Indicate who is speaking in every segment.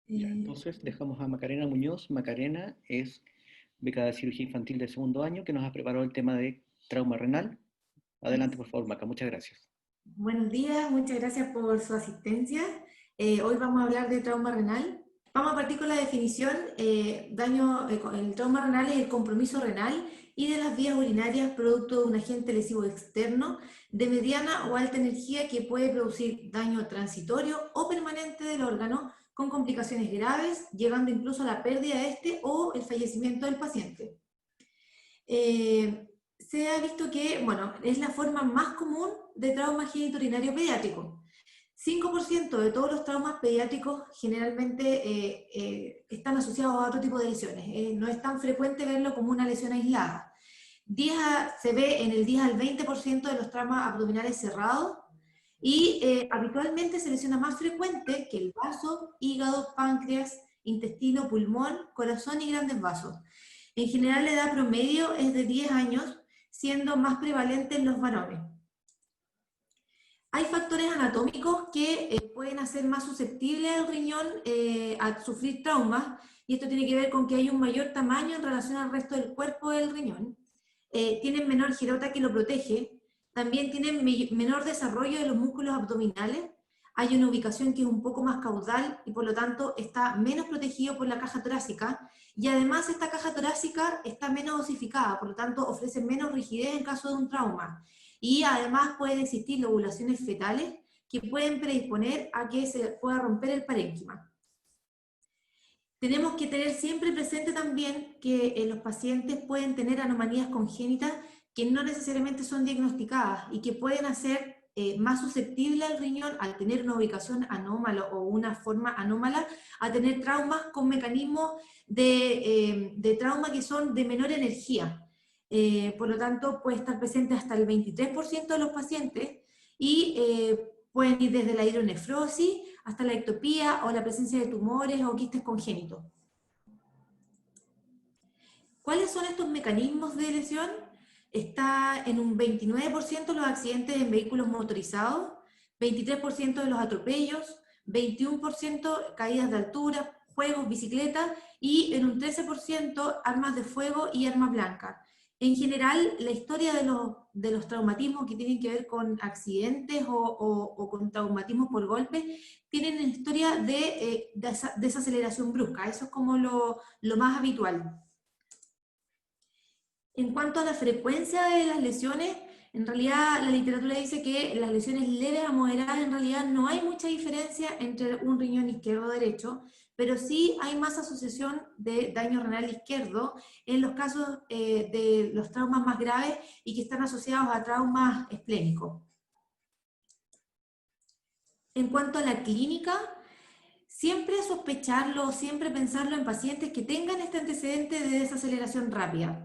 Speaker 1: Ya, entonces dejamos a Macarena Muñoz. Macarena es becada de cirugía infantil de segundo año que nos ha preparado el tema de trauma renal. Adelante, por favor, Maca, muchas gracias.
Speaker 2: Buenos días, muchas gracias por su asistencia. Hoy vamos a hablar de trauma renal. Vamos a partir con la definición. El trauma renal es el compromiso renal y de las vías urinarias producto de un agente lesivo externo de mediana o alta energía que puede producir daño transitorio o permanente del órgano con complicaciones graves, llegando incluso a la pérdida de este o el fallecimiento del paciente. Se ha visto que, bueno, es la forma más común de trauma genitourinario pediátrico. 5% de todos los traumas pediátricos generalmente están asociados a otro tipo de lesiones. No es tan frecuente verlo como una lesión aislada. Se ve en el 10 al 20% de los traumas abdominales cerrados y habitualmente se lesiona más frecuente que el vaso, hígado, páncreas, intestino, pulmón, corazón y grandes vasos. En general la edad promedio es de 10 años, siendo más prevalente en los varones. Hay factores anatómicos que pueden hacer más susceptible al riñón a sufrir traumas, y esto tiene que ver con que hay un mayor tamaño en relación al resto del cuerpo del riñón. Tienen menor girota que lo protege, también tienen menor desarrollo de los músculos abdominales, hay una ubicación que es un poco más caudal y por lo tanto está menos protegido por la caja torácica, y además esta caja torácica está menos osificada, por lo tanto ofrece menos rigidez en caso de un trauma. Y además pueden existir lobulaciones fetales que pueden predisponer a que se pueda romper el parénquima. Tenemos que tener siempre presente también que los pacientes pueden tener anomalías congénitas que no necesariamente son diagnosticadas y que pueden hacer más susceptible al riñón, al tener una ubicación anómala o una forma anómala, a tener traumas con mecanismos de trauma que son de menor energía. Por lo tanto, puede estar presente hasta el 23% de los pacientes y pueden ir desde la hidronefrosis hasta la ectopía o la presencia de tumores o quistes congénitos. ¿Cuáles son estos mecanismos de lesión? Está en un 29% los accidentes en vehículos motorizados, 23% de los atropellos, 21% caídas de altura, juegos, bicicleta, y en un 13% armas de fuego y armas blancas. En general, la historia de los traumatismos que tienen que ver con accidentes o con traumatismos por golpe, tienen una historia de desaceleración brusca. Eso es como lo más habitual. En cuanto a la frecuencia de las lesiones, en realidad la literatura dice que las lesiones leves a moderadas en realidad no hay mucha diferencia entre un riñón izquierdo o derecho, pero sí hay más asociación de daño renal izquierdo en los casos de los traumas más graves y que están asociados a traumas esplénicos. En cuanto a la clínica, siempre sospecharlo, siempre pensarlo en pacientes que tengan este antecedente de desaceleración rápida.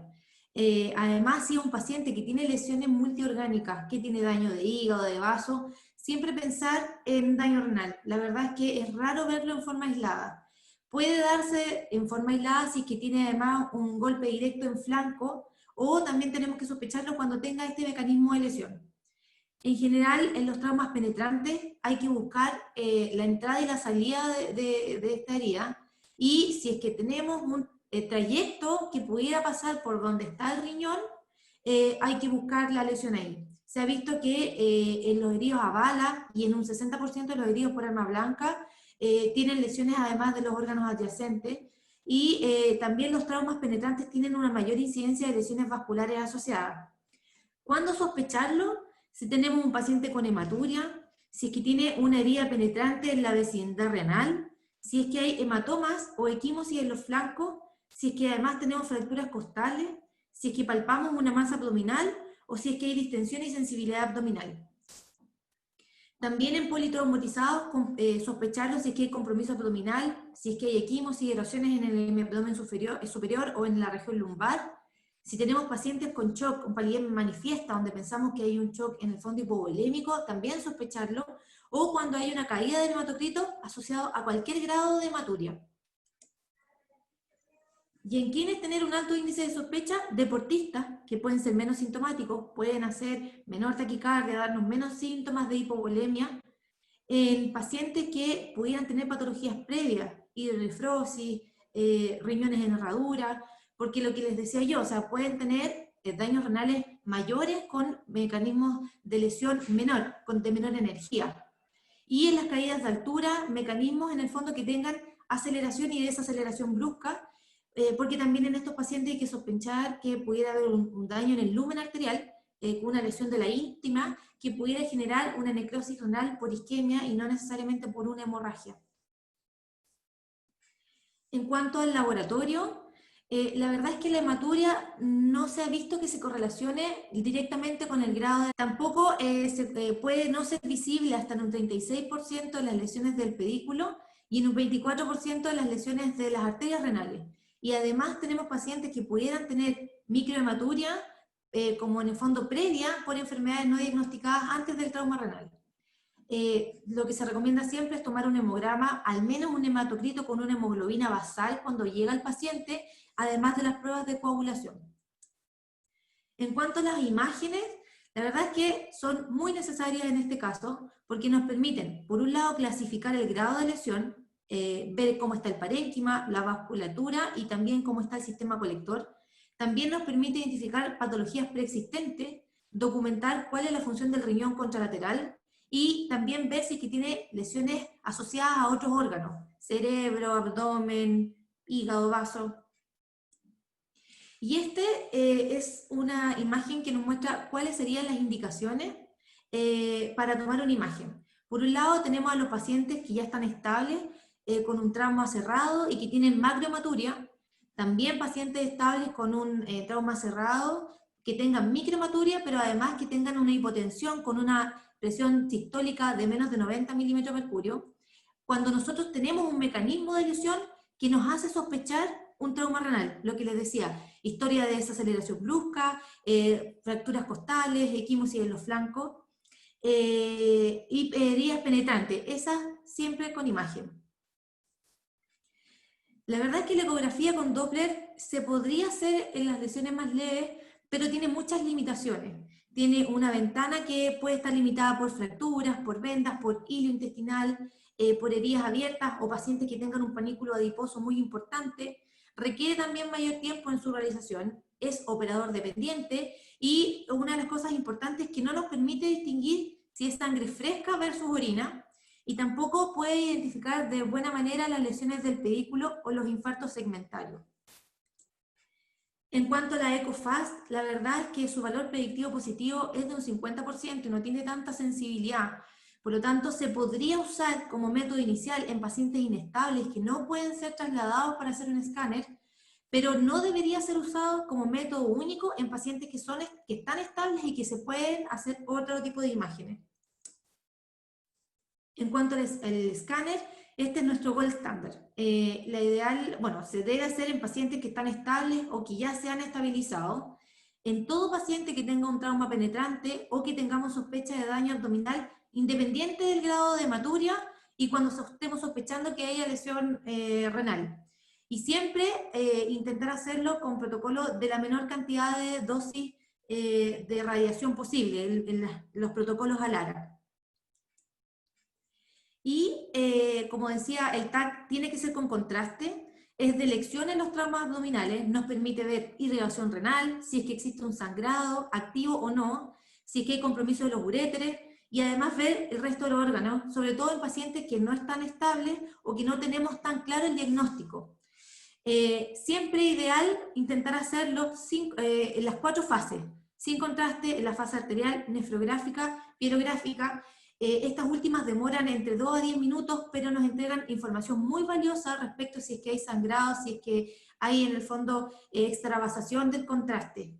Speaker 2: Además, si es un paciente que tiene lesiones multiorgánicas, que tiene daño de hígado, de vaso, siempre pensar en daño renal. La verdad es que es raro verlo en forma aislada. Puede darse en forma aislada si es que tiene además un golpe directo en flanco, o también tenemos que sospecharlo cuando tenga este mecanismo de lesión. En general, en los traumas penetrantes hay que buscar la entrada y la salida de esta herida, y si es que tenemos un trayecto que pudiera pasar por donde está el riñón, hay que buscar la lesión ahí. Se ha visto que en los heridos a bala y en un 60% de los heridos por arma blanca tienen lesiones además de los órganos adyacentes, y también los traumas penetrantes tienen una mayor incidencia de lesiones vasculares asociadas. ¿Cuándo sospecharlo? Si tenemos un paciente con hematuria, si es que tiene una herida penetrante en la vecindad renal, si es que hay hematomas o equimosis en los flancos, si es que además tenemos fracturas costales, si es que palpamos una masa abdominal o si es que hay distensión y sensibilidad abdominal. También en politraumatizados, sospecharlo si es que hay compromiso abdominal, si es que hay equimosis y erosiones en el abdomen superior o en la región lumbar. Si tenemos pacientes con shock, con palidez manifiesta, donde pensamos que hay un shock en el fondo hipovolémico, también sospecharlo, o cuando hay una caída del hematocrito asociado a cualquier grado de hematuria. ¿Y en quiénes tener un alto índice de sospecha? Deportistas, que pueden ser menos sintomáticos, pueden hacer menor taquicardia, darnos menos síntomas de hipovolemia. En pacientes que pudieran tener patologías previas, hidronefrosis, riñones en herradura, porque lo que les decía yo, o sea, pueden tener daños renales mayores con mecanismos de lesión menor, de menor energía. Y en las caídas de altura, mecanismos en el fondo que tengan aceleración y desaceleración brusca, porque también en estos pacientes hay que sospechar que pudiera haber un daño en el lumen arterial, con una lesión de la íntima, que pudiera generar una necrosis renal por isquemia y no necesariamente por una hemorragia. En cuanto al laboratorio, la verdad es que la hematuria no se ha visto que se correlacione directamente con el grado de... Tampoco puede no ser visible hasta en un 36% de las lesiones del pedículo y en un 24% de las lesiones de las arterias renales. Y además tenemos pacientes que pudieran tener microhematuria, como en el fondo previa, por enfermedades no diagnosticadas antes del trauma renal. Lo que se recomienda siempre es tomar un hemograma, al menos un hematocrito con una hemoglobina basal cuando llega al paciente, además de las pruebas de coagulación. En cuanto a las imágenes, la verdad es que son muy necesarias en este caso, porque nos permiten, por un lado, clasificar el grado de lesión, ver cómo está el parénquima, la vasculatura y también cómo está el sistema colector. También nos permite identificar patologías preexistentes, documentar cuál es la función del riñón contralateral, y también ver si es que tiene lesiones asociadas a otros órganos, cerebro, abdomen, hígado, vaso. Y es una imagen que nos muestra cuáles serían las indicaciones para tomar una imagen. Por un lado tenemos a los pacientes que ya están estables, con un trauma cerrado y que tienen macrohematuria, también pacientes estables con un trauma cerrado, que tengan microhematuria, pero además que tengan una hipotensión con una presión sistólica de menos de 90 milímetros de mercurio, cuando nosotros tenemos un mecanismo de lesión que nos hace sospechar un trauma renal, lo que les decía, historia de desaceleración brusca, fracturas costales, equimosis en los flancos, y heridas penetrantes, esas siempre con imagen. La verdad es que la ecografía con Doppler se podría hacer en las lesiones más leves, pero tiene muchas limitaciones. Tiene una ventana que puede estar limitada por fracturas, por vendas, por hilo intestinal, por heridas abiertas o pacientes que tengan un panículo adiposo muy importante. Requiere también mayor tiempo en su realización, es operador dependiente y una de las cosas importantes es que no nos permite distinguir si es sangre fresca versus orina, y tampoco puede identificar de buena manera las lesiones del pedículo o los infartos segmentarios. En cuanto a la ECOFAST, la verdad es que su valor predictivo positivo es de un 50% y no tiene tanta sensibilidad. Por lo tanto, se podría usar como método inicial en pacientes inestables que no pueden ser trasladados para hacer un escáner, pero no debería ser usado como método único en pacientes que están estables y que se pueden hacer otro tipo de imágenes. En cuanto al escáner, este es nuestro gold standard. La ideal, bueno, se debe hacer en pacientes que están estables o que ya se han estabilizado, en todo paciente que tenga un trauma penetrante o que tengamos sospecha de daño abdominal, independiente del grado de hematuria, y cuando estemos sospechando que haya lesión renal. Y siempre intentar hacerlo con protocolo de la menor cantidad de dosis de radiación posible, en los protocolos ALARA. Y como decía, el TAC tiene que ser con contraste, es de elección en los traumas abdominales, nos permite ver irrigación renal, si es que existe un sangrado activo o no, si es que hay compromiso de los uréteres, y además ver el resto de los órganos, sobre todo en pacientes que no están estables o que no tenemos tan claro el diagnóstico. Siempre ideal intentar hacerlo en las 4 fases, sin contraste, en la fase arterial, nefrográfica, pirográfica. Estas últimas demoran entre 2 a 10 minutos, pero nos entregan información muy valiosa respecto a si es que hay sangrado, si es que hay en el fondo extravasación del contraste.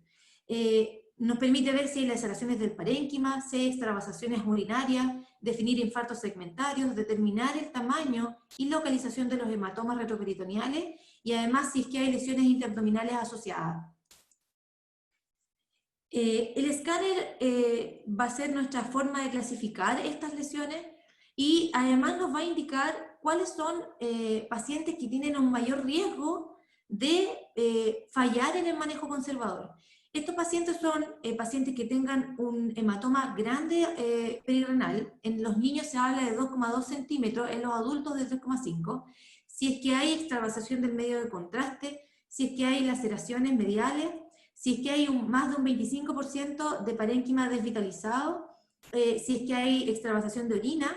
Speaker 2: Nos permite ver si hay laceraciones del parénquima, si hay extravasaciones urinarias, definir infartos segmentarios, determinar el tamaño y localización de los hematomas retroperitoneales, y además si es que hay lesiones interabdominales asociadas. El escáner va a ser nuestra forma de clasificar estas lesiones y además nos va a indicar cuáles son pacientes que tienen un mayor riesgo de fallar en el manejo conservador. Estos pacientes son pacientes que tengan un hematoma grande perirenal. En los niños se habla de 2,2 centímetros, en los adultos de 3,5. si es que hay extravasación del medio de contraste, si es que hay laceraciones mediales, si es que hay más de un 25% de parénquima desvitalizado, si es que hay extravasación de orina,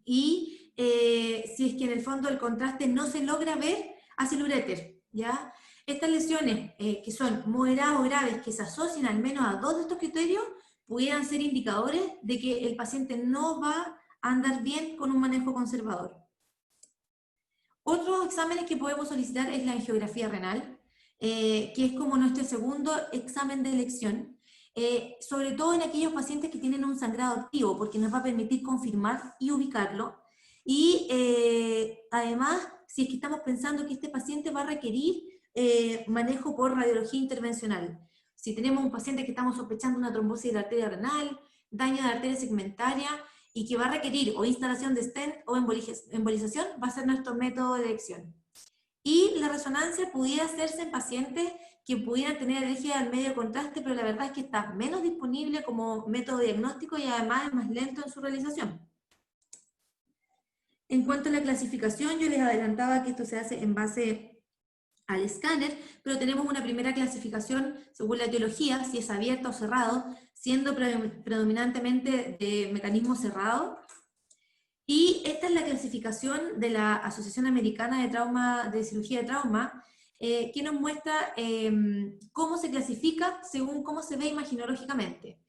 Speaker 2: y si es que en el fondo el contraste no se logra ver hacia el uréter, ¿ya? Estas lesiones que son moderadas o graves, que se asocian al menos a 2 de estos criterios, pudieran ser indicadores de que el paciente no va a andar bien con un manejo conservador. Otros exámenes que podemos solicitar es la angiografía renal, que es como nuestro segundo examen de elección, sobre todo en aquellos pacientes que tienen un sangrado activo, porque nos va a permitir confirmar y ubicarlo. Y además, si es que estamos pensando que este paciente va a requerir manejo por radiología intervencional. Si tenemos un paciente que estamos sospechando una trombosis de la arteria renal, daño de la arteria segmentaria, y que va a requerir o instalación de stent o embolización, va a ser nuestro método de elección. Y la resonancia pudiera hacerse en pacientes que pudieran tener alergia al medio de contraste, pero la verdad es que está menos disponible como método diagnóstico y además es más lento en su realización. En cuanto a la clasificación, yo les adelantaba que esto se hace en base al escáner, pero tenemos una primera clasificación según la etiología, si es abierto o cerrado, siendo predominantemente de mecanismo cerrado. Y esta es la clasificación de la Asociación Americana de Cirugía de Trauma, que nos muestra cómo se clasifica según cómo se ve imaginológicamente.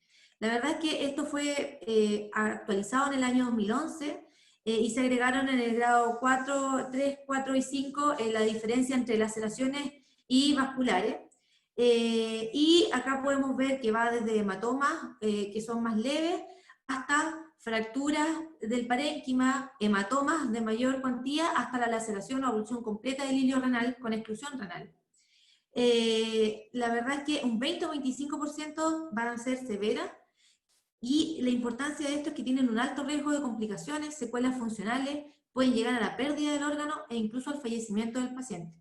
Speaker 2: La verdad es que esto fue actualizado en el año 2011, y se agregaron en el grado 4, 3, 4 y 5 la diferencia entre laceraciones y vasculares. Y acá podemos ver que va desde hematomas, que son más leves, hasta fracturas del parénquima, hematomas de mayor cuantía, hasta la laceración o abulsión completa del hilio renal con exclusión renal. La verdad es que un 20 o 25% van a ser severas, y la importancia de esto es que tienen un alto riesgo de complicaciones, secuelas funcionales, pueden llegar a la pérdida del órgano e incluso al fallecimiento del paciente.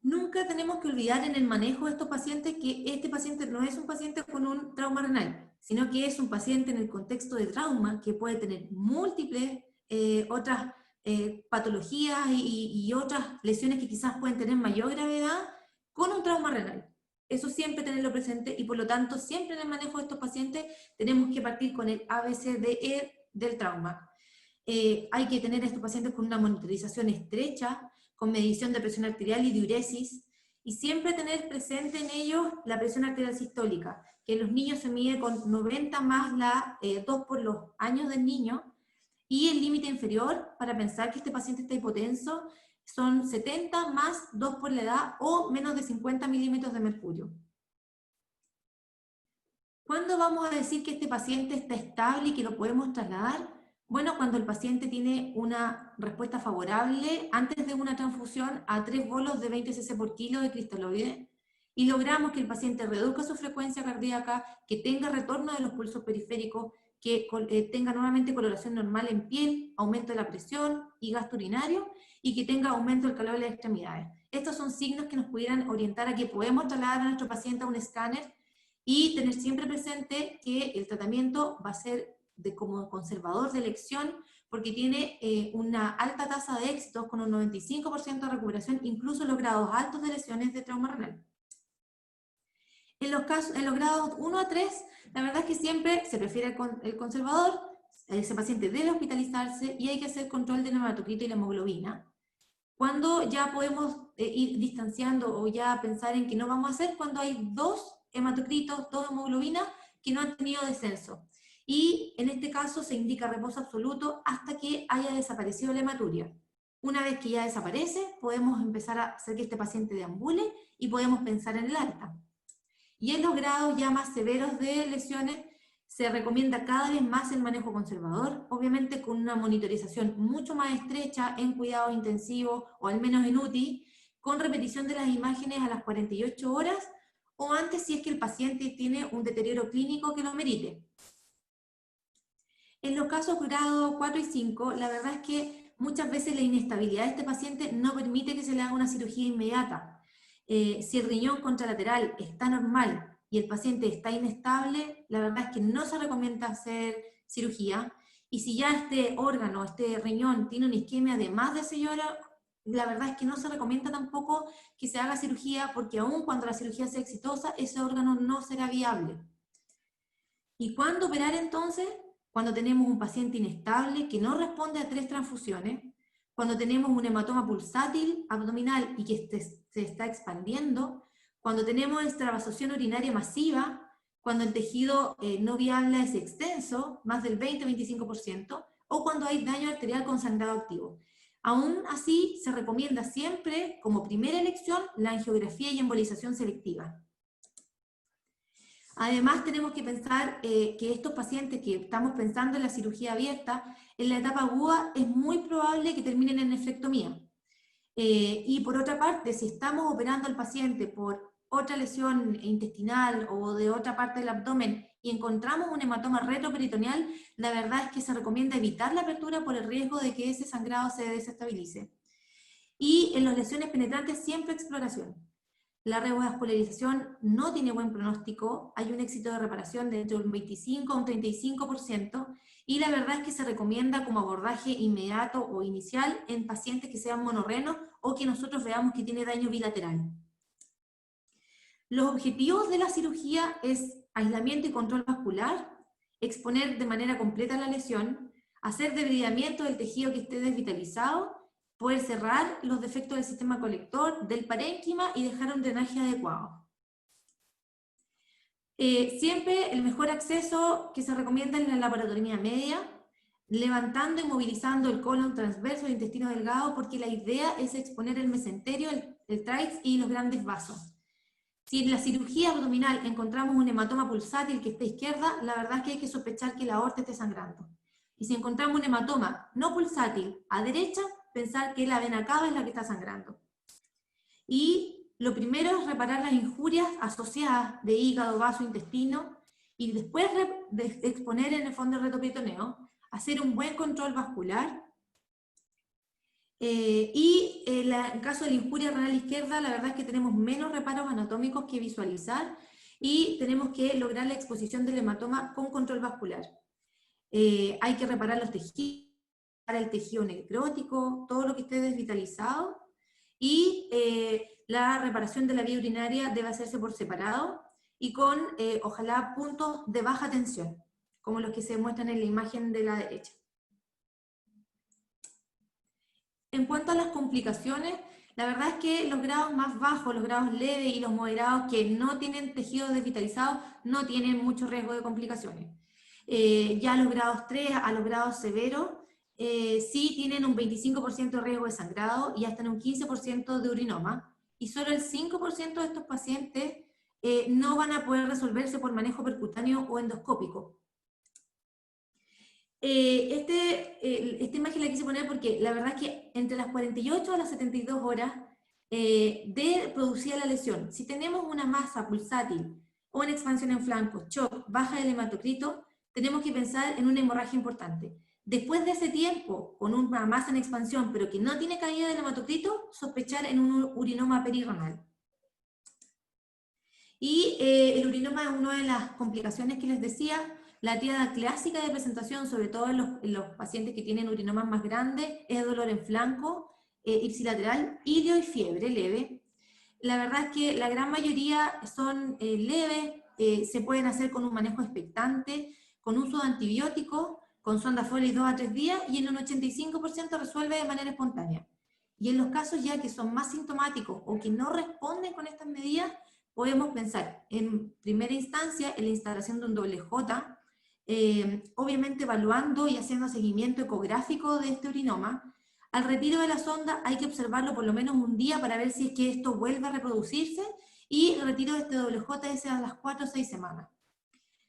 Speaker 2: Nunca tenemos que olvidar en el manejo de estos pacientes que este paciente no es un paciente con un trauma renal, sino que es un paciente en el contexto de trauma que puede tener múltiples otras patologías y otras lesiones que quizás pueden tener mayor gravedad con un trauma renal. Eso siempre tenerlo presente, y por lo tanto siempre en el manejo de estos pacientes tenemos que partir con el ABCDE del trauma. Hay que tener a estos pacientes con una monitorización estrecha, con medición de presión arterial y diuresis, y siempre tener presente en ellos la presión arterial sistólica, que en los niños se mide con 90 más la 2 por los años del niño, y el límite inferior para pensar que este paciente está hipotenso son 70 más 2 por la edad o menos de 50 milímetros de mercurio. ¿Cuándo vamos a decir que este paciente está estable y que lo podemos trasladar? Bueno, cuando el paciente tiene una respuesta favorable antes de una transfusión a 3 bolos de 20 cc por kilo de cristaloide, y logramos que el paciente reduzca su frecuencia cardíaca, que tenga retorno de los pulsos periféricos, que tenga nuevamente coloración normal en piel, aumento de la presión y gasto urinario, y que tenga aumento del calor de las extremidades. Estos son signos que nos pudieran orientar a que podemos trasladar a nuestro paciente a un escáner, y tener siempre presente que el tratamiento va a ser como conservador de elección, porque tiene una alta tasa de éxito con un 95% de recuperación, incluso en los grados altos de lesiones de trauma renal. En los grados 1 a 3, la verdad es que siempre se prefiere el conservador, ese paciente debe hospitalizarse y hay que hacer control de la hematocrito y la hemoglobina. Cuando ya podemos ir distanciando o ya pensar en que no vamos a hacer, cuando hay 2 hematocritos, 2 hemoglobinas que no han tenido descenso. Y en este caso se indica reposo absoluto hasta que haya desaparecido la hematuria. Una vez que ya desaparece, podemos empezar a hacer que este paciente deambule y podemos pensar en el alta. Y en los grados ya más severos de lesiones, se recomienda cada vez más el manejo conservador, obviamente con una monitorización mucho más estrecha en cuidados intensivos o al menos en UTI, con repetición de las imágenes a las 48 horas o antes si es que el paciente tiene un deterioro clínico que lo merite. En los casos grado 4 y 5, la verdad es que muchas veces la inestabilidad de este paciente no permite que se le haga una cirugía inmediata. Si el riñón contralateral está normal y el paciente está inestable, la verdad es que no se recomienda hacer cirugía, y si ya este órgano, este riñón, tiene una isquemia de más de 6 horas, la verdad es que no se recomienda tampoco que se haga cirugía, porque aun cuando la cirugía sea exitosa, ese órgano no será viable. ¿Y cuándo operar entonces? Cuando tenemos un paciente inestable que no responde a 3 transfusiones, cuando tenemos un hematoma pulsátil abdominal y que se está expandiendo, cuando tenemos extravasación urinaria masiva, cuando el tejido no viable es extenso, más del 20-25%, o cuando hay daño arterial con sangrado activo. Aún así, se recomienda siempre, como primera elección, la angiografía y embolización selectiva. Además, tenemos que pensar que estos pacientes que estamos pensando en la cirugía abierta, en la etapa aguda es muy probable que terminen en nefrectomía. Y por otra parte, si estamos operando al paciente por otra lesión intestinal o de otra parte del abdomen y encontramos un hematoma retroperitoneal, la verdad es que se recomienda evitar la apertura por el riesgo de que ese sangrado se desestabilice. Y en las lesiones penetrantes, siempre exploración. La revascularización no tiene buen pronóstico, hay un éxito de reparación de entre un 25 a un 35%, y la verdad es que se recomienda como abordaje inmediato o inicial en pacientes que sean monorrenos o que nosotros veamos que tiene daño bilateral. Los objetivos de la cirugía es aislamiento y control vascular, exponer de manera completa la lesión, hacer debridamiento del tejido que esté desvitalizado, poder cerrar los defectos del sistema colector, del parénquima y dejar un drenaje adecuado. Siempre el mejor acceso que se recomienda es la laparotomía media, levantando y movilizando el colon transverso del intestino delgado, porque la idea es exponer el mesenterio, el trix y los grandes vasos. Si en la cirugía abdominal encontramos un hematoma pulsátil que está a izquierda, la verdad es que hay que sospechar que la aorta esté sangrando. Y si encontramos un hematoma no pulsátil a derecha, pensar que la vena cava es la que está sangrando. Y lo primero es reparar las injurias asociadas de hígado, vaso, intestino, y después de exponer en el fondo el retoperitoneo, hacer un buen control vascular. En caso de la injuria renal izquierda, la verdad es que tenemos menos reparos anatómicos que visualizar, y tenemos que lograr la exposición del hematoma con control vascular. Hay que reparar los tejidos, el tejido necrótico, todo lo que esté desvitalizado, y la reparación de la vía urinaria debe hacerse por separado y con, ojalá, puntos de baja tensión, como los que se muestran en la imagen de la derecha. En cuanto a las complicaciones, la verdad es que los grados más bajos, los grados leves y los moderados que no tienen tejido desvitalizado, no tienen mucho riesgo de complicaciones. Ya los grados 3 a los grados severos, sí tienen un 25% de riesgo de sangrado y hasta un 15% de urinoma, y solo el 5% de estos pacientes no van a poder resolverse por manejo percutáneo o endoscópico. Esta imagen la quise poner porque la verdad es que entre las 48 a las 72 horas de producir la lesión, si tenemos una masa pulsátil o una expansión en flancos, shock, baja del hematocrito, tenemos que pensar en una hemorragia importante. Después de ese tiempo, con una masa en expansión pero que no tiene caída del hematocrito, sospechar en un urinoma perirenal. Y el urinoma es una de las complicaciones que les decía. La tríada clásica de presentación, sobre todo en los pacientes que tienen urinomas más grandes, es dolor en flanco, ipsilateral, ilio y fiebre leve. La verdad es que la gran mayoría son leves, se pueden hacer con un manejo expectante, con uso de antibióticos, con sonda Foley 2 a 3 días, y en un 85% resuelve de manera espontánea. Y en los casos ya que son más sintomáticos o que no responden con estas medidas, podemos pensar en primera instancia en la instalación de un doble J, obviamente evaluando y haciendo seguimiento ecográfico de este urinoma. Al retiro de la sonda hay que observarlo por lo menos un día para ver si es que esto vuelve a reproducirse, y el retiro de este doble J es a las 4 o 6 semanas.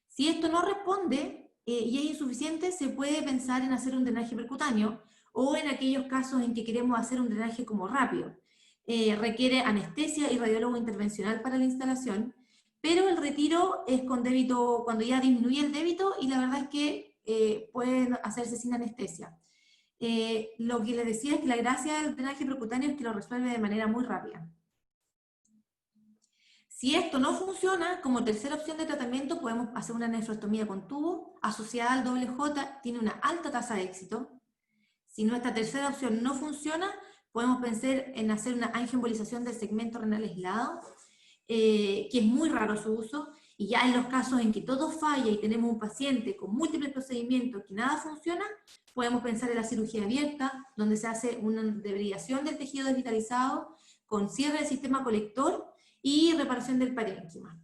Speaker 2: Si esto no responde y es insuficiente, se puede pensar en hacer un drenaje percutáneo, o en aquellos casos en que queremos hacer un drenaje como rápido. Requiere anestesia y radiólogo intervencional para la instalación, pero el retiro es con débito, cuando ya disminuye el débito, y la verdad es que pueden hacerse sin anestesia. Lo que les decía es que la gracia del drenaje percutáneo es que lo resuelve de manera muy rápida. Si esto no funciona, como tercera opción de tratamiento podemos hacer una nefrostomía con tubo, asociada al doble J tiene una alta tasa de éxito. Si nuestra tercera opción no funciona, podemos pensar en hacer una angioembolización del segmento renal aislado, que es muy raro su uso, y ya en los casos en que todo falla y tenemos un paciente con múltiples procedimientos que nada funciona, podemos pensar en la cirugía abierta, donde se hace una debridación del tejido desvitalizado con cierre del sistema colector y reparación del parénquima.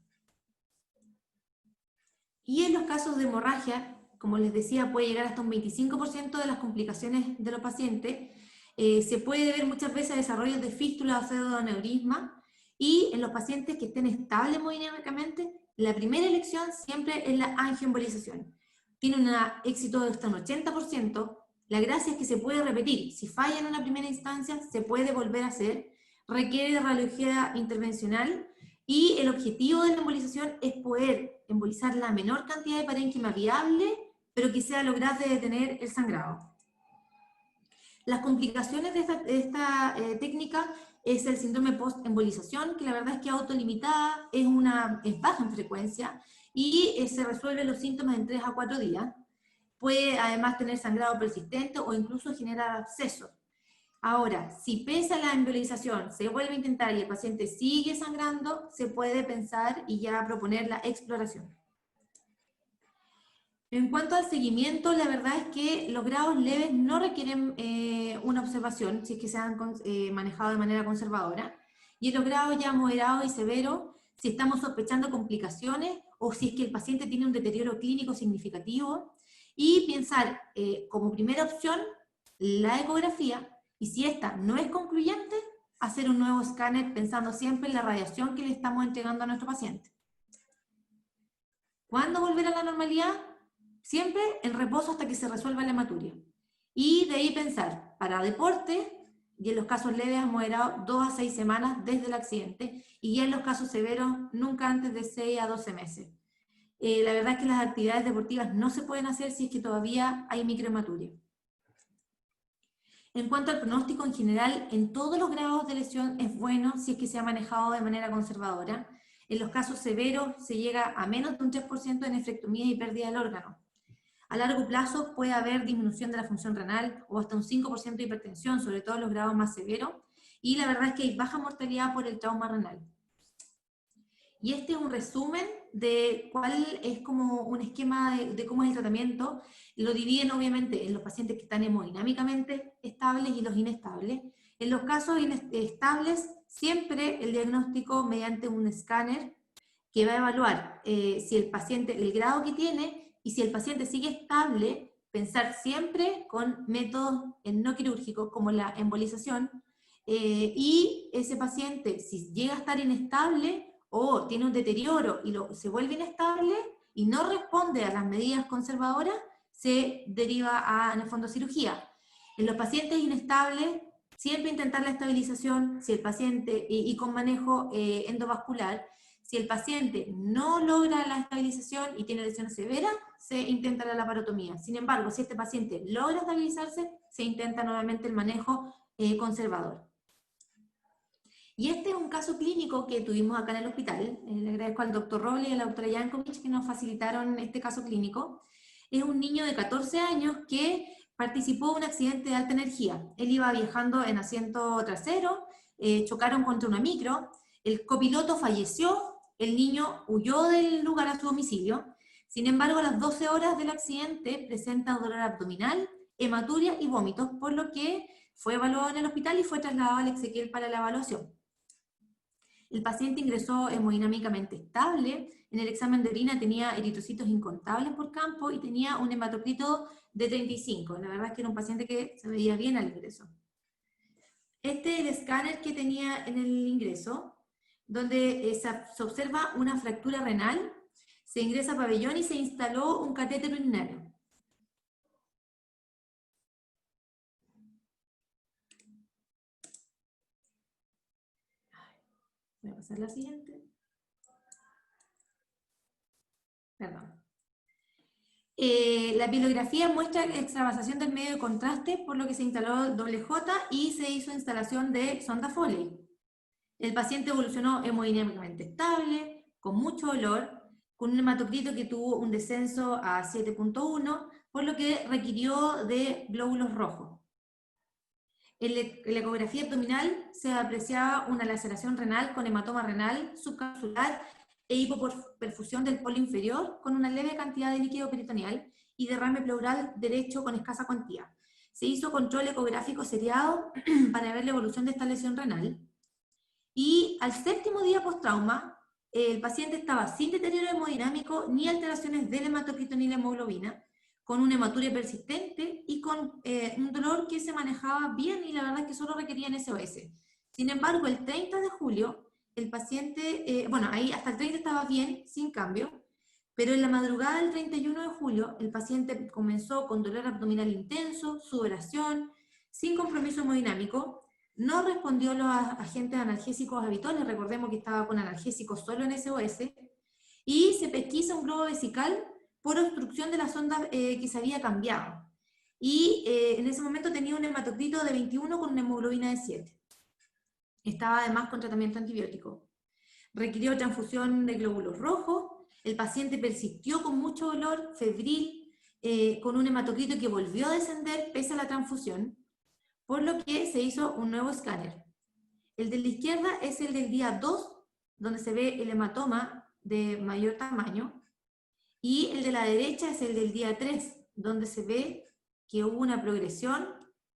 Speaker 2: Y en los casos de hemorragia, como les decía, puede llegar hasta un 25% de las complicaciones de los pacientes. Se puede ver muchas veces desarrollos de fístula o pseudoaneurisma, y en los pacientes que estén estables hemodinámicamente, la primera elección siempre es la angioembolización. Tiene un éxito de hasta un 80%. La gracia es que se puede repetir. Si falla en una primera instancia, se puede volver a hacer. Requiere de radiología intervencional, y el objetivo de la embolización es poder embolizar la menor cantidad de parénquima viable, pero que sea lograr de detener el sangrado. Las complicaciones de esta técnica es el síndrome post-embolización, que la verdad es que es autolimitada, es baja en frecuencia, y se resuelven los síntomas en 3 a 4 días. Puede además tener sangrado persistente o incluso generar abscesos. Ahora, si pese a la embolización se vuelve a intentar y el paciente sigue sangrando, se puede pensar y ya proponer la exploración. En cuanto al seguimiento, la verdad es que los grados leves no requieren una observación, si es que se han manejado de manera conservadora, y en los grados ya moderados y severos, si estamos sospechando complicaciones o si es que el paciente tiene un deterioro clínico significativo, y pensar como primera opción la ecografía, y si esta no es concluyente, hacer un nuevo escáner pensando siempre en la radiación que le estamos entregando a nuestro paciente. ¿Cuándo volver a la normalidad? Siempre en reposo hasta que se resuelva la hematuria. Y de ahí pensar, para deporte, y en los casos leves a moderados, 2 a 6 semanas desde el accidente, y ya en los casos severos, nunca antes de 6 a 12 meses. La verdad es que las actividades deportivas no se pueden hacer si es que todavía hay microhematuria. En cuanto al pronóstico en general, en todos los grados de lesión es bueno si es que se ha manejado de manera conservadora. En los casos severos se llega a menos de un 3% de nefrectomía y pérdida del órgano. A largo plazo puede haber disminución de la función renal o hasta un 5% de hipertensión, sobre todo en los grados más severos, y la verdad es que hay baja mortalidad por el trauma renal. Y este es un resumen de cuál es como un esquema de cómo es el tratamiento. Lo dividen obviamente en los pacientes que están hemodinámicamente estables y los inestables. En los casos estables, siempre el diagnóstico mediante un escáner que va a evaluar si el paciente, el grado que tiene, y si el paciente sigue estable, pensar siempre con métodos no quirúrgicos como la embolización, y ese paciente, si llega a estar inestable o tiene un deterioro y se vuelve inestable y no responde a las medidas conservadoras, se deriva a, en el fondo, cirugía. En los pacientes inestables, siempre intentar la estabilización, si el paciente, y con manejo endovascular. Si el paciente no logra la estabilización y tiene lesiones severas, se intenta la laparotomía. Sin embargo, si este paciente logra estabilizarse, se intenta nuevamente el manejo conservador. Y este es un caso clínico que tuvimos acá en el hospital. Le agradezco al doctor Robles y a la doctora Jankovic que nos facilitaron este caso clínico. Es un niño de 14 años que participó en un accidente de alta energía. Él iba viajando en asiento trasero, chocaron contra una micro, el copiloto falleció, el niño huyó del lugar a su domicilio. Sin embargo, a las 12 horas del accidente presenta dolor abdominal, hematuria y vómitos, por lo que fue evaluado en el hospital y fue trasladado al Exequiel para la evaluación. El paciente ingresó hemodinámicamente estable, en el examen de orina tenía eritrocitos incontables por campo y tenía un hematocrito de 35. La verdad es que era un paciente que se veía bien al ingreso. Este es el escáner que tenía en el ingreso, donde se observa una fractura renal, se ingresa a pabellón y se instaló un catéter urinario. Voy a pasar la siguiente. Perdón. La pilografía muestra extravasación del medio de contraste, por lo que se instaló doble J y se hizo instalación de sonda Foley. El paciente evolucionó hemodinámicamente estable, con mucho dolor. con un hematocrito que tuvo un descenso a 7.1, por lo que requirió de glóbulos rojos. En la ecografía abdominal se apreciaba una laceración renal con hematoma renal, subcapsular e hipoperfusión del polo inferior, con una leve cantidad de líquido peritoneal y derrame pleural derecho con escasa cuantía. Se hizo control ecográfico seriado para ver la evolución de esta lesión renal. Y al 7º día post-trauma, el paciente estaba sin deterioro hemodinámico ni alteraciones del hematocrito ni la hemoglobina, con una hematuria persistente y con un dolor que se manejaba bien y la verdad es que solo requería en SOS. Sin embargo, el 30 de julio, el paciente, bueno, ahí hasta el 30 estaba bien, sin cambio, pero en la madrugada del 31 de julio, el paciente comenzó con dolor abdominal intenso, sudoración, sin compromiso hemodinámico, no respondió a los agentes analgésicos habituales, recordemos que estaba con analgésicos solo en SOS, y se pesquisa un globo vesical por obstrucción de la sonda que se había cambiado. Y en ese momento tenía un hematocrito de 21 con una hemoglobina de 7. Estaba además con tratamiento antibiótico. Requirió transfusión de glóbulos rojos, el paciente persistió con mucho dolor, febril, con un hematocrito que volvió a descender pese a la transfusión, por lo que se hizo un nuevo escáner. El de la izquierda es el del día 2, donde se ve el hematoma de mayor tamaño, y el de la derecha es el del día 3, donde se ve que hubo una progresión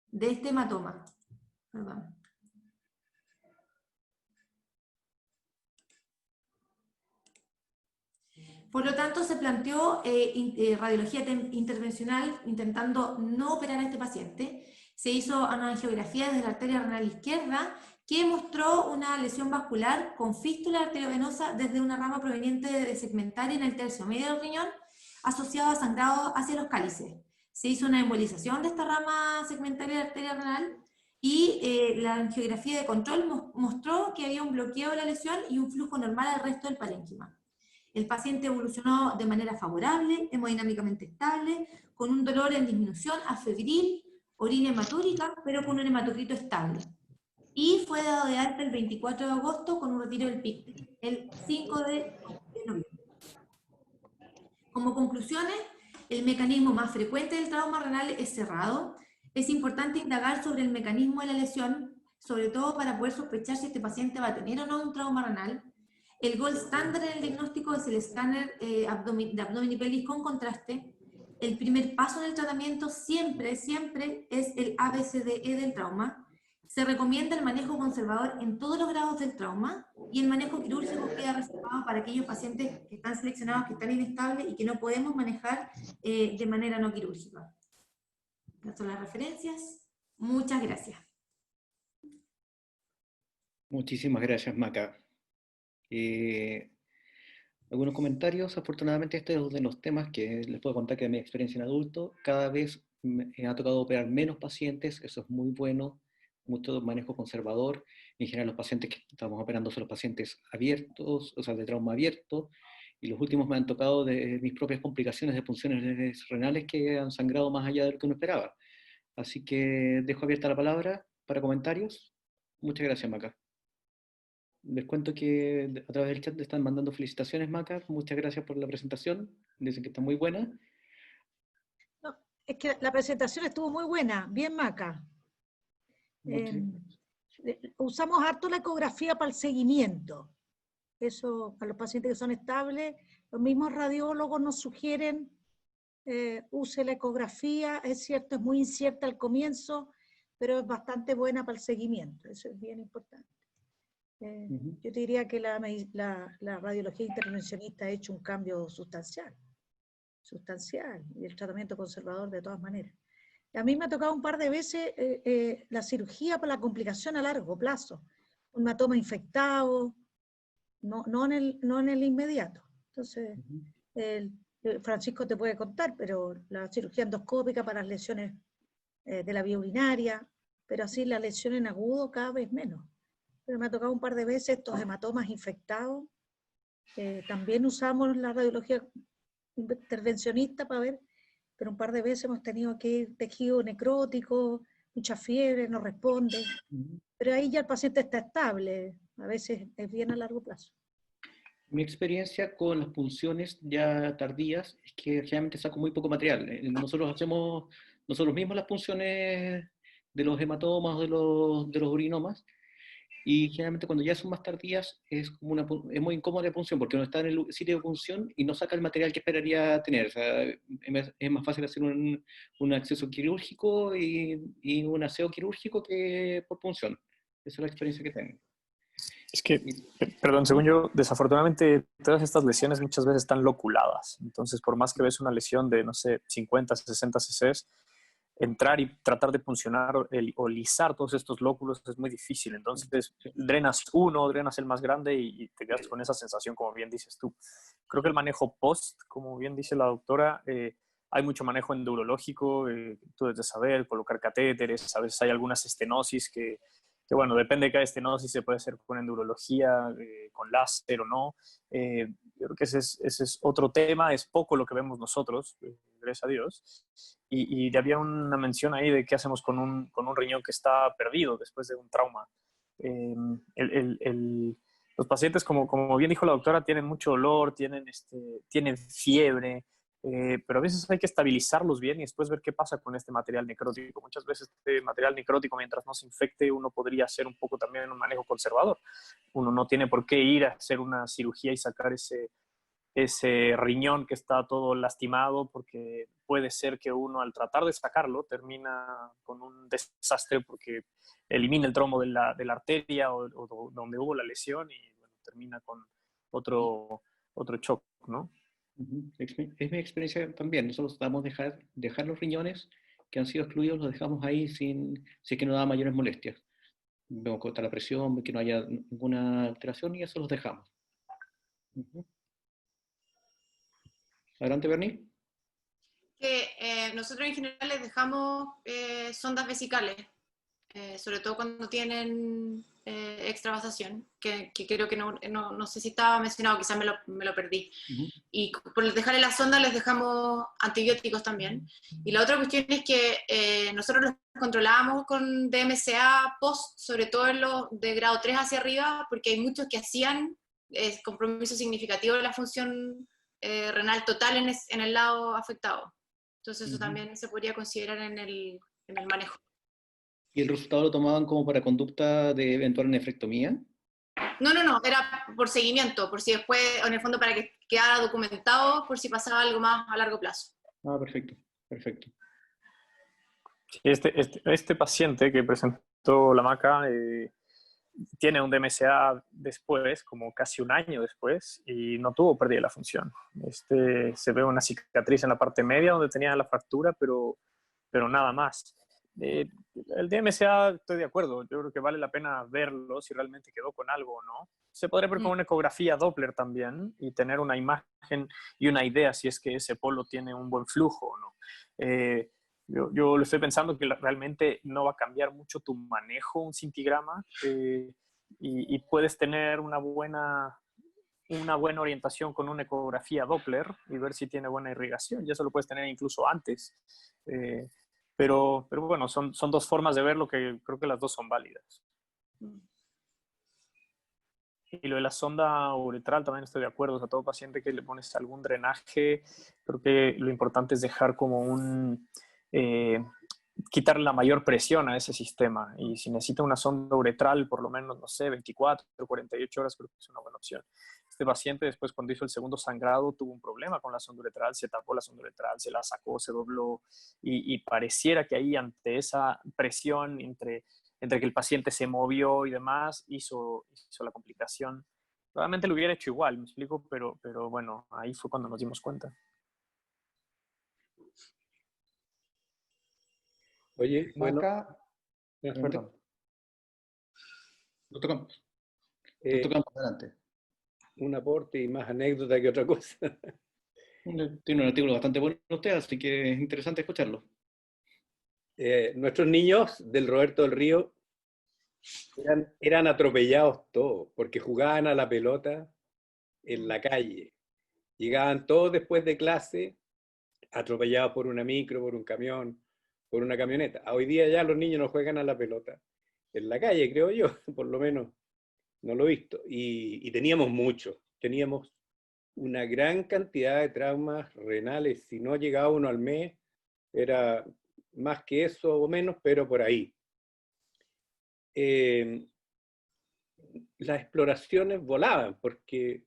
Speaker 2: de este hematoma. Perdón. Por lo tanto, se planteó radiología intervencional intentando no operar a este paciente. Se hizo una angiografía desde la arteria renal izquierda que mostró una lesión vascular con fístula arteriovenosa desde una rama proveniente de segmentaria en el tercio medio del riñón, asociado a sangrado hacia los cálices. Se hizo una embolización de esta rama segmentaria de la arteria renal y la angiografía de control mostró que había un bloqueo de la lesión y un flujo normal al resto del parénquima. El paciente evolucionó de manera favorable, hemodinámicamente estable, con un dolor en disminución a febril, orina hematúrica, pero con un hematocrito estable. Y fue dado de alta el 24 de agosto con un retiro del PIC, el 5 de noviembre. Como conclusiones, el mecanismo más frecuente del trauma renal es cerrado. Es importante indagar sobre el mecanismo de la lesión, sobre todo para poder sospechar si este paciente va a tener o no un trauma renal. El gold standard en el diagnóstico es el escáner de abdomen y pelvis con contraste. El primer paso en el tratamiento siempre es el ABCDE del trauma. Se recomienda el manejo conservador en todos los grados del trauma y el manejo quirúrgico queda reservado para aquellos pacientes que están seleccionados, que están inestables y que no podemos manejar de manera no quirúrgica. Estas son las referencias. Muchas gracias.
Speaker 1: Muchísimas gracias, Maca. Algunos comentarios. Afortunadamente este es uno de los temas que les puedo contar que de mi experiencia en adulto, cada vez me ha tocado operar menos pacientes, eso es muy bueno, mucho manejo conservador. En general los pacientes que estamos operando son los pacientes abiertos, o sea, de trauma abierto, y los últimos me han tocado de mis propias complicaciones de funciones renales que han sangrado más allá de lo que uno esperaba. Así que dejo abierta la palabra para comentarios. Muchas gracias, Maca. Les cuento que a través del chat te están mandando felicitaciones, Maca. Muchas gracias por la presentación. Dicen que está muy buena.
Speaker 3: No, es que la presentación estuvo muy buena, bien Maca. Usamos harto la ecografía para el seguimiento. Eso, para los pacientes que son estables, los mismos radiólogos nos sugieren use la ecografía. Es cierto, es muy incierta al comienzo, pero es bastante buena para el seguimiento. Eso es bien importante. Yo te diría que la radiología intervencionista ha hecho un cambio sustancial, y el tratamiento conservador de todas maneras. A mí me ha tocado un par de veces la cirugía para la complicación a largo plazo, un hematoma infectado, no en el inmediato. Entonces, Francisco te puede contar, pero la cirugía endoscópica para las lesiones de la vía urinaria, pero así la lesión en agudo cada vez menos. Pero me ha tocado un par de veces estos hematomas infectados. También usamos la radiología intervencionista para ver, pero un par de veces hemos tenido que ir tejido necrótico, mucha fiebre, no responde. Pero ahí ya el paciente está estable, a veces es bien a largo plazo.
Speaker 1: Mi experiencia con las punciones ya tardías es que generalmente saco muy poco material. Nosotros hacemos nosotros mismos las punciones de los hematomas, de los urinomas, y generalmente cuando ya son más tardías es, como es muy incómoda la punción porque uno está en el sitio de punción y no saca el material que esperaría tener. O sea, es más fácil hacer un acceso quirúrgico y un aseo quirúrgico que por punción. Esa es la experiencia que tengo.
Speaker 4: Es que, perdón, según yo, desafortunadamente todas estas lesiones muchas veces están loculadas. Entonces, por más que ves una lesión de, no sé, 50, 60 cc's, entrar y tratar de puncionar o lisar todos estos lóculos es muy difícil. Entonces, drenas uno, drenas el más grande y te quedas con esa sensación, como bien dices tú. Creo que el manejo post, como bien dice la doctora, hay mucho manejo endurológico, tú debes de saber, colocar catéteres, a veces hay algunas estenosis que bueno, depende de cada estenosis, se puede hacer con endurología, con láser o no. Yo creo que ese es otro tema, es poco lo que vemos nosotros, gracias a Dios. Y había una mención ahí de qué hacemos con un riñón que está perdido después de un trauma. Eh, los pacientes, como bien dijo la doctora, tienen mucho dolor, tienen fiebre, pero a veces hay que estabilizarlos bien y después ver qué pasa con este material necrótico. Muchas veces este material necrótico, mientras no se infecte, uno podría hacer un poco también un manejo conservador. Uno no tiene por qué ir a hacer una cirugía y sacar ese riñón que está todo lastimado, porque puede ser que uno al tratar de sacarlo termina con un desastre porque elimina el trombo de la arteria o donde hubo la lesión y bueno, termina con otro shock, ¿no?
Speaker 1: Es mi experiencia también. Nosotros tratamos de dejar los riñones que han sido excluidos, los dejamos ahí si es que no da mayores molestias. Vemos cómo está la presión, que no haya ninguna alteración y eso los dejamos. Adelante, Bernie.
Speaker 5: Que nosotros en general les dejamos sondas vesicales, sobre todo cuando tienen extravasación, que creo que no sé si estaba mencionado, quizás me lo perdí. Y por dejarle la sonda les dejamos antibióticos también. Y la otra cuestión es que nosotros los controlábamos con DMCA post, sobre todo en los de grado 3 hacia arriba, porque hay muchos que hacían compromiso significativo de la función renal total en el lado afectado. Entonces eso también se podría considerar en el manejo.
Speaker 1: ¿Y el resultado lo tomaban como para conducta de eventual nefrectomía?
Speaker 5: No, era por seguimiento, por si después, en el fondo para que quedara documentado, por si pasaba algo más a largo plazo.
Speaker 1: Ah, perfecto.
Speaker 4: Este paciente que presentó la maca tiene un DMCA después, como casi un año después, y no tuvo pérdida de la función. Se ve una cicatriz en la parte media donde tenía la fractura, pero nada más. El DMCA, estoy de acuerdo, yo creo que vale la pena verlo si realmente quedó con algo o no. Se podría ver con una ecografía Doppler también y tener una imagen y una idea si es que ese polo tiene un buen flujo o no. Yo lo estoy pensando que realmente no va a cambiar mucho tu manejo, un cintigrama, y puedes tener una buena orientación con una ecografía Doppler y ver si tiene buena irrigación. Ya eso lo puedes tener incluso antes. Pero bueno, son dos formas de verlo que creo que las dos son válidas. Y lo de la sonda uretral también estoy de acuerdo. O sea, todo paciente que le pones algún drenaje, creo que lo importante es dejar como quitarle la mayor presión a ese sistema. Y si necesita una sonda uretral, por lo menos, no sé, 24 o 48 horas, creo que es una buena opción. Este paciente después, cuando hizo el segundo sangrado, tuvo un problema con la sonda uretral, se tapó la sonda uretral, se la sacó, se dobló, y pareciera que ahí ante esa presión, entre que el paciente se movió y demás, hizo la complicación. Probablemente lo hubiera hecho igual, me explico, pero bueno, ahí fue cuando nos dimos cuenta.
Speaker 6: Oye, bueno,
Speaker 1: Maca,
Speaker 6: perdón.
Speaker 1: Lo tocamos adelante.
Speaker 6: Un aporte y más anécdota que otra cosa.
Speaker 1: Tiene un artículo bastante bueno usted, así que es interesante escucharlo.
Speaker 6: Nuestros niños del Roberto del Río eran atropellados todos, porque jugaban a la pelota en la calle. Llegaban todos después de clase, atropellados por una micro, por un camión, por una camioneta. Hoy día ya los niños no juegan a la pelota en la calle, creo yo, por lo menos no lo he visto. Y teníamos muchos. teníamos una gran cantidad de traumas renales. Si no llegaba uno al mes, era más que eso o menos, pero por ahí. Las exploraciones volaban, porque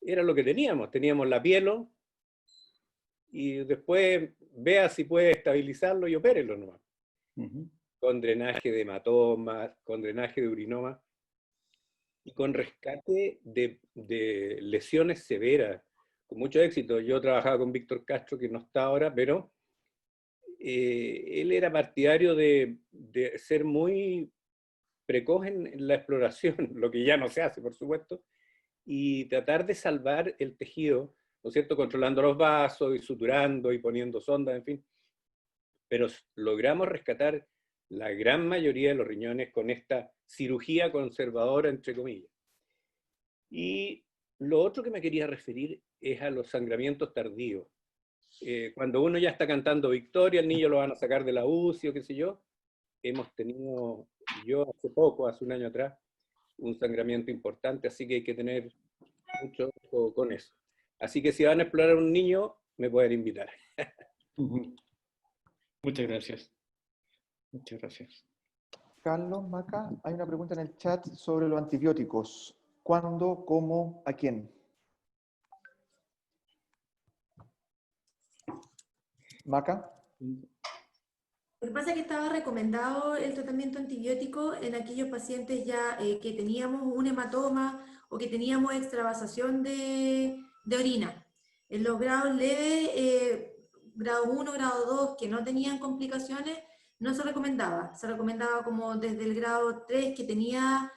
Speaker 6: era lo que teníamos. Teníamos la pielo, y después vea si puede estabilizarlo y opérelo nomás. Con drenaje de hematomas, con drenaje de urinoma, y con rescate de lesiones severas, con mucho éxito. Yo trabajaba con Víctor Castro, que no está ahora, pero él era partidario de ser muy precoz en la exploración, lo que ya no se hace, por supuesto, y tratar de salvar el tejido, ¿no es cierto?, controlando los vasos y suturando y poniendo sondas, en fin. Pero logramos rescatar la gran mayoría de los riñones con esta cirugía conservadora, entre comillas. Y lo otro que me quería referir es a los sangramientos tardíos. Cuando uno ya está cantando victoria, el niño lo van a sacar de la UCI o qué sé yo. Hemos tenido, yo hace poco, hace un año atrás, un sangramiento importante, así que hay que tener mucho ojo con eso. Así que si van a explorar a un niño, me pueden invitar.
Speaker 1: Muchas gracias. Muchas gracias.
Speaker 7: Carlos, Maca, hay una pregunta en el chat sobre los antibióticos. ¿Cuándo, cómo, a quién? Maca.
Speaker 2: Lo que pasa es que estaba recomendado el tratamiento antibiótico en aquellos pacientes ya que teníamos un hematoma o que teníamos extravasación de orina. En los grados leves, grado 1, grado 2, que no tenían complicaciones, no se recomendaba. Se recomendaba como desde el grado 3, que tenía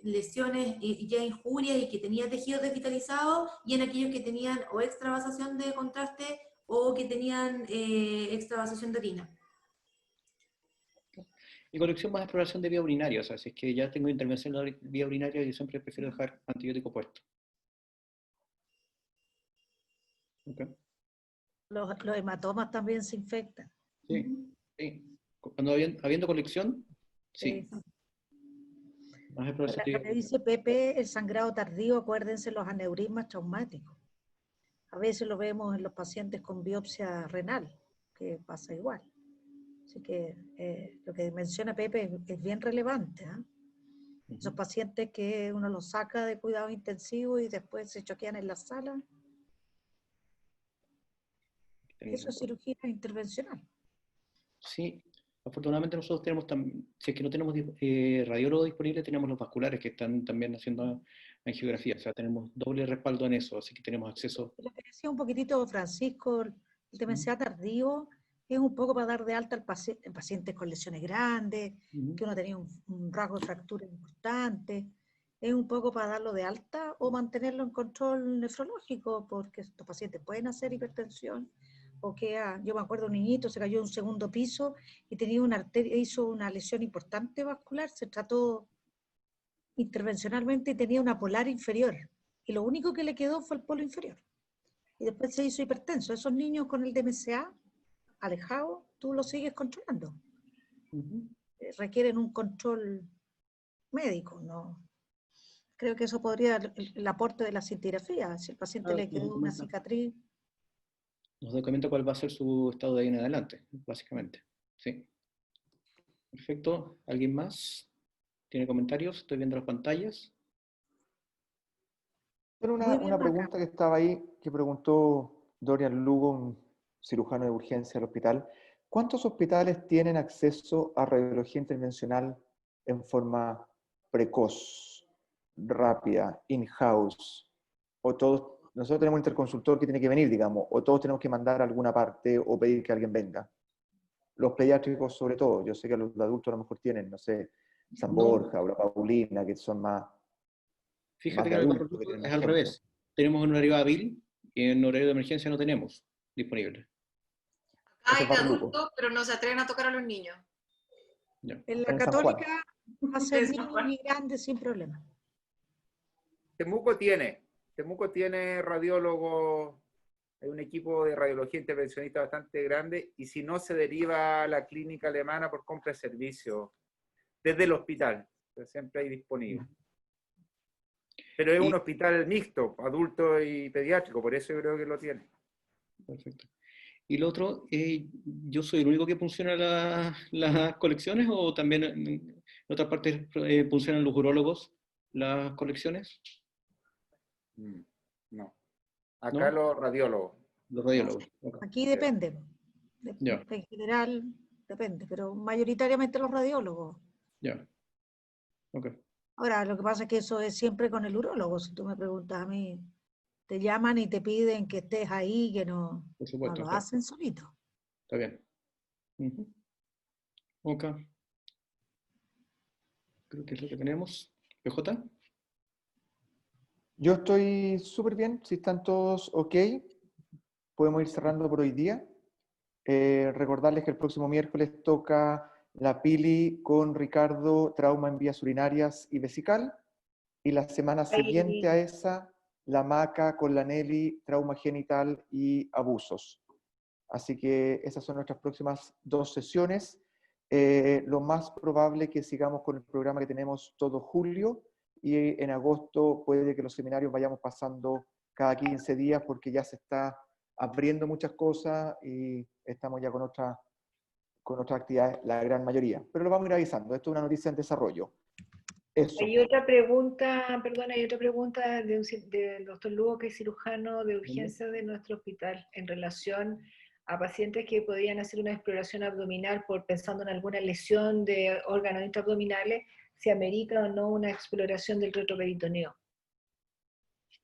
Speaker 2: lesiones y ya injurias y que tenía tejido desvitalizado, y en aquellos que tenían o extravasación de contraste o que tenían extravasación de orina.
Speaker 1: Y conexión más exploración de vía urinaria, o sea, si es que ya tengo intervención de vía urinaria, yo siempre prefiero dejar antibiótico puesto. Okay.
Speaker 3: Los hematomas también se infectan.
Speaker 1: Sí, sí. Cuando habiendo conexión, sí. Más exploración de
Speaker 3: Lo que dice Pepe, el sangrado tardío, acuérdense los aneurismas traumáticos. A veces lo vemos en los pacientes con biopsia renal, que pasa igual. Así que lo que menciona Pepe es bien relevante. Esos pacientes que uno los saca de cuidado intensivo y después se choquean en la sala. Eso es cirugía intervencional.
Speaker 1: Sí, afortunadamente nosotros tenemos, si es que no tenemos radiólogo disponible, tenemos los vasculares que están también haciendo angiografía, o sea, tenemos doble respaldo en eso, así que tenemos acceso.
Speaker 3: Lo que decía un poquitito Francisco, el TMCA tardío es un poco para dar de alta al paciente con lesiones grandes, que uno tenía un rasgo de fractura importante, es un poco para darlo de alta o mantenerlo en control nefrológico, porque estos pacientes pueden hacer hipertensión, o que yo me acuerdo un niñito se cayó de un segundo piso y tenía una arteria, hizo una lesión importante vascular, se trató intervencionalmente y tenía una polar inferior, y lo único que le quedó fue el polo inferior. Y después se hizo hipertenso. Esos niños con el DMCA alejado, tú los sigues controlando. Requieren un control médico, ¿no? Creo que eso podría, el aporte de la cintigrafía, si el paciente le quedó una cicatriz.
Speaker 1: Nos documenta cuál va a ser su estado de ahí en adelante, básicamente. Sí. Perfecto. ¿Alguien más? ¿Tiene comentarios? Estoy viendo las pantallas.
Speaker 7: Pero una pregunta que estaba ahí, que preguntó Dorian Lugo, un cirujano de urgencia del hospital. ¿Cuántos hospitales tienen acceso a radiología intervencional en forma precoz, rápida, in-house? ¿O todos, nosotros tenemos un interconsultor que tiene que venir, digamos, o todos tenemos que mandar a alguna parte o pedir que alguien venga? Los pediátricos sobre todo, yo sé que los adultos a lo mejor tienen, no sé, San Borja o la Paulina, que son más...
Speaker 1: Fíjate que en el consultorio es al revés. Tenemos un horario hábil y en horario de emergencia no tenemos disponible.
Speaker 5: Hay de adultos, pero no se atreven a tocar a los niños.
Speaker 3: En la Católica va a ser niños y grandes sin problema.
Speaker 8: Temuco tiene radiólogo, hay un equipo de radiología intervencionista bastante grande, y si no se deriva a la clínica alemana por compra de servicio desde el hospital, siempre hay disponible. Pero es
Speaker 1: Y-
Speaker 8: un hospital mixto, adulto y pediátrico, por eso yo creo que lo tiene.
Speaker 1: Perfecto. Y lo otro, ¿yo soy el único que funciona las colecciones o también en otras partes funcionan los urólogos las colecciones?
Speaker 8: No. Acá
Speaker 1: ¿No?
Speaker 8: los radiólogos.
Speaker 1: Los radiólogos. Ok.
Speaker 3: Aquí depende.
Speaker 1: Ya,
Speaker 3: En general depende, pero mayoritariamente los radiólogos.
Speaker 1: ya. Ok.
Speaker 3: Ahora, lo que pasa es que eso es siempre con el urólogo. Si tú me preguntas a mí, te llaman y te piden que estés ahí, que no,
Speaker 1: Por
Speaker 3: no
Speaker 1: supuesto,
Speaker 3: lo
Speaker 1: claro.
Speaker 3: hacen solito.
Speaker 1: Está bien. Ujú. Ok. Creo que es lo que tenemos. PJ.
Speaker 7: Yo estoy súper bien, si están todos ok, podemos ir cerrando por hoy día. Recordarles que el próximo miércoles toca la Pili con Ricardo, trauma en vías urinarias y vesical, y la semana siguiente a esa, la Maca con la Nelly, trauma genital y abusos. Así que esas son nuestras próximas 2 sesiones. Lo más probable es que sigamos con el programa que tenemos todo julio, y en agosto puede que los seminarios vayamos pasando cada 15 días porque ya se está abriendo muchas cosas y estamos ya con otras actividades, la gran mayoría. Pero lo vamos a ir avisando, esto es una noticia en desarrollo. Eso.
Speaker 9: Hay otra pregunta, perdón, hay otra pregunta del doctor Lugo, que es cirujano de urgencia de nuestro hospital, en relación a pacientes que podían hacer una exploración abdominal pensando en alguna lesión de órganos intraabdominales, si amerita o no una exploración del retroperitoneo.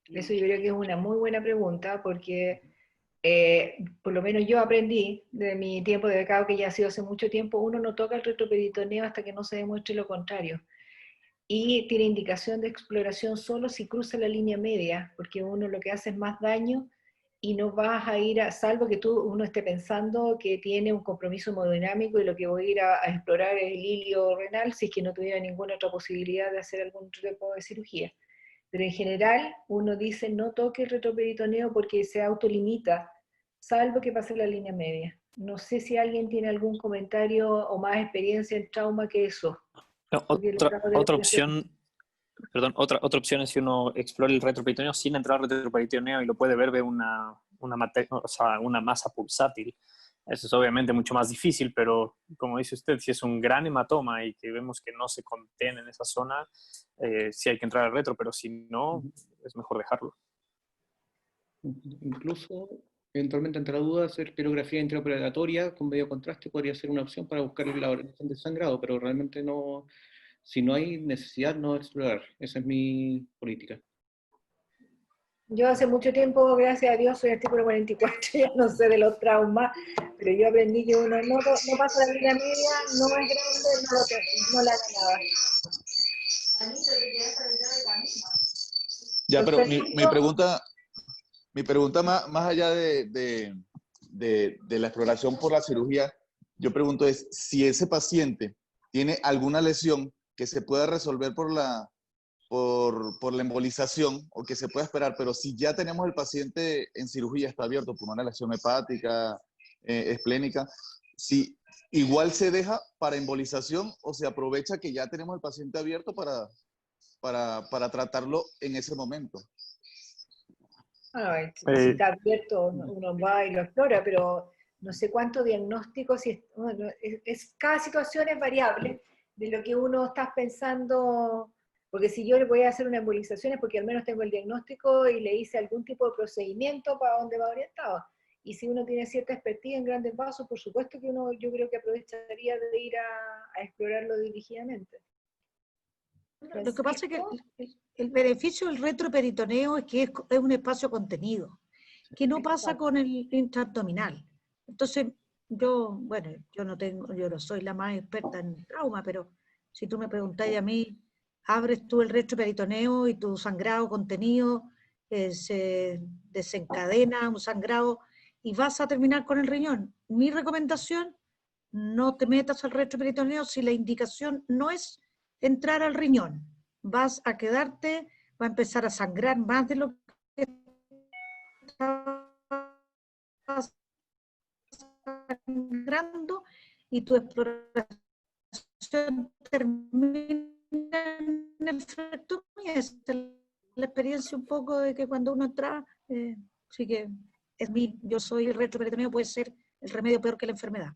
Speaker 9: Eso yo creo que es una muy buena pregunta, porque por lo menos yo aprendí de mi tiempo de becado, que ya ha sido hace mucho tiempo, uno no toca el retroperitoneo hasta que no se demuestre lo contrario. Y tiene indicación de exploración solo si cruza la línea media, porque uno lo que hace es más daño y no vas a ir salvo que uno esté pensando que tiene un compromiso hemodinámico y lo que voy a ir a explorar es el ilio renal, si es que no tuviera ninguna otra posibilidad de hacer algún tipo de cirugía. Pero en general uno dice no toque el retroperitoneo porque se autolimita, salvo que pase la línea media. No sé si alguien tiene algún comentario o más experiencia en trauma que eso.
Speaker 4: No, otra opción, perdón, otra opción es si uno explora el retroperitoneo sin entrar al retroperitoneo y lo puede ver de una masa pulsátil. Eso es obviamente mucho más difícil, pero como dice usted, si es un gran hematoma y que vemos que no se contiene en esa zona, sí hay que entrar al retro, pero si no, es mejor dejarlo.
Speaker 1: Incluso, eventualmente, ante la duda, hacer pirografía intraoperatoria con medio contraste podría ser una opción para buscar la origen del sangrado, pero realmente no, si no hay necesidad, no explorar. Esa es mi política.
Speaker 9: Yo hace mucho tiempo, gracias a Dios, soy artículo 44, ya no sé de los traumas, pero yo aprendí que uno no pasa la línea media, no es grande, no le hace nada.
Speaker 10: Ya, pero mi pregunta más allá de la exploración por la cirugía, yo pregunto es si ese paciente tiene alguna lesión que se pueda resolver por la embolización o que se pueda esperar, pero si ya tenemos el paciente en cirugía, está abierto por una lesión hepática, esplénica, si igual se deja para embolización o se aprovecha que ya tenemos el paciente abierto para tratarlo en ese momento.
Speaker 9: Bueno, si está abierto, uno va y lo explora, pero no sé cuánto diagnóstico, cada situación es variable de lo que uno está pensando, porque si yo le voy a hacer una embolización es porque al menos tengo el diagnóstico y le hice algún tipo de procedimiento para donde va orientado. Y si uno tiene cierta expertise en grandes vasos, por supuesto que yo creo que aprovecharía de ir a explorarlo dirigidamente.
Speaker 3: Lo que pasa es que el beneficio del retroperitoneo es que es un espacio contenido, que no pasa con el intraabdominal. Entonces, yo no soy la más experta en trauma, pero si tú me preguntáis a mí, abres tú el retroperitoneo y tu sangrado contenido se desencadena un sangrado y vas a terminar con el riñón. Mi recomendación, no te metas al retroperitoneo si la indicación no es entrar al riñón. Vas a quedarte, va a empezar a sangrar más de lo que estás sangrando y tu exploración termina en nefrectomía. Es el la experiencia un poco de que cuando uno entra, sí que yo soy el retroperitoneo, puede ser el remedio peor que la enfermedad.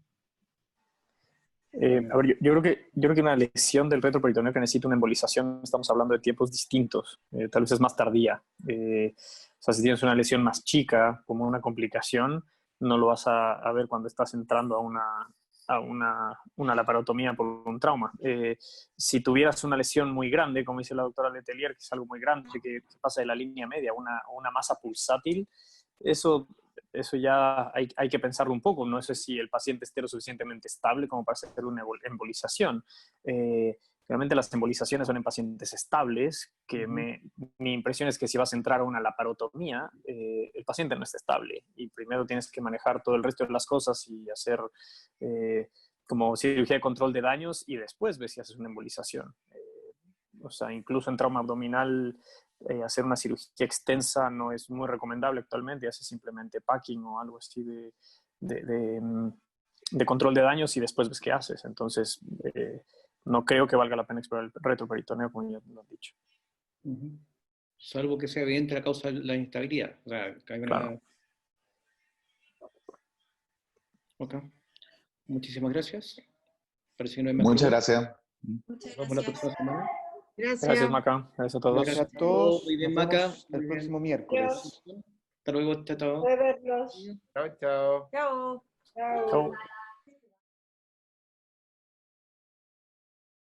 Speaker 4: A ver, yo creo que una lesión del retroperitoneo que necesita una embolización, estamos hablando de tiempos distintos, tal vez es más tardía. O sea, si tienes una lesión más chica, como una complicación, no lo vas a ver cuando estás entrando a una laparotomía por un trauma. Si tuvieras una lesión muy grande, como dice la doctora Letelier, que es algo muy grande, que pasa de la línea media a una masa pulsátil, eso ya hay que pensarlo un poco. No sé si el paciente esté lo suficientemente estable como para hacer una embolización. Realmente las embolizaciones son en pacientes estables, que mi impresión es que si vas a entrar a una laparotomía, el paciente no está estable y primero tienes que manejar todo el resto de las cosas y hacer como cirugía de control de daños y después ves si haces una embolización. O sea, incluso en trauma abdominal, hacer una cirugía extensa no es muy recomendable actualmente, hace simplemente packing o algo así de control de daños y después ves qué haces. Entonces, no creo que valga la pena explorar el retroperitoneo, como ya lo han dicho.
Speaker 1: Salvo que sea evidente la causa de la inestabilidad. O sea, que hay una...
Speaker 4: Claro.
Speaker 1: Ok. Muchísimas gracias. Parece que no hay más
Speaker 10: Muchas
Speaker 1: preguntas.
Speaker 10: gracias.
Speaker 5: Muchas
Speaker 1: Nos vemos la
Speaker 5: gracias.
Speaker 1: próxima semana.
Speaker 4: Gracias, Maca. Gracias a todos.
Speaker 7: Gracias a todos.
Speaker 1: Muy bien,
Speaker 7: Nos
Speaker 1: Maca.
Speaker 7: vemos
Speaker 1: Muy
Speaker 7: el
Speaker 1: bien.
Speaker 7: próximo miércoles.
Speaker 9: Adiós.
Speaker 1: Hasta luego, chao, chao.
Speaker 9: Puede verlos.
Speaker 8: Chao, chao.
Speaker 3: Chao.
Speaker 9: Chao.
Speaker 4: Chao.